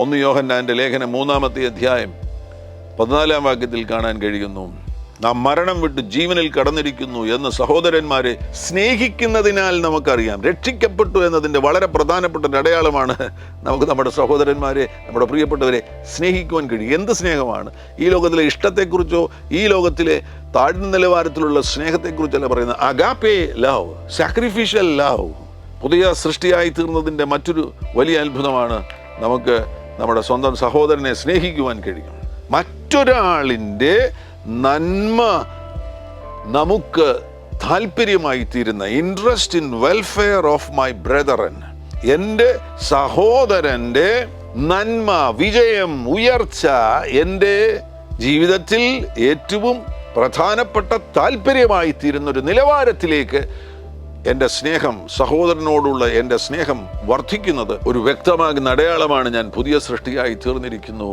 1 യോഹന്നാന്റെ ലേഖനം 3-ാമത്തെ അധ്യായം 14-ാം വാക്യത്തിൽ കാണാൻ കഴിയുന്നു, നാം മരണം വിട്ട് ജീവനിൽ കടന്നിരിക്കുന്നു എന്ന് സഹോദരന്മാരെ സ്നേഹിക്കുന്നതിനാൽ നമുക്കറിയാം. രക്ഷിക്കപ്പെട്ടു എന്നതിൻ്റെ വളരെ പ്രധാനപ്പെട്ട ഒരു അടയാളമാണ് നമുക്ക് നമ്മുടെ സഹോദരന്മാരെ, നമ്മുടെ പ്രിയപ്പെട്ടവരെ സ്നേഹിക്കുവാൻ കഴിയും. എന്ത് സ്നേഹമാണ്? ഈ ലോകത്തിലെ ഇഷ്ടത്തെക്കുറിച്ചോ ഈ ലോകത്തിലെ താഴ്ന്ന നിലവാരത്തിലുള്ള സ്നേഹത്തെക്കുറിച്ചല്ല പറയുന്നത്. അഗാപ്പേ ലവ്, സാക്രിഫിഷ്യൽ ലവ്. പുതിയ സൃഷ്ടിയായി തീർന്നതിൻ്റെ മറ്റൊരു വലിയ അത്ഭുതമാണ് നമുക്ക് നമ്മുടെ സ്വന്തം സഹോദരനെ സ്നേഹിക്കുവാൻ കഴിയും. മറ്റൊരാളിൻ്റെ നന്മ നമുക്ക് താല്പര്യമായി തീരുന്ന, interest in welfare of my brethren, എൻ്റെ സഹോദരൻ്റെ നന്മ, വിജയം, ഉയർച്ച എൻ്റെ ജീവിതത്തിൽ ഏറ്റവും പ്രധാനപ്പെട്ട താല്പര്യമായി തീരുന്ന ഒരു നിലവാരത്തിലേക്ക് എൻ്റെ സ്നേഹം, സഹോദരനോടുള്ള എൻ്റെ സ്നേഹം വർദ്ധിക്കുന്നത് ഒരു വ്യക്തമാകുന്ന അടയാളമാണ് ഞാൻ പുതിയ സൃഷ്ടിയായി തീർന്നിരിക്കുന്നു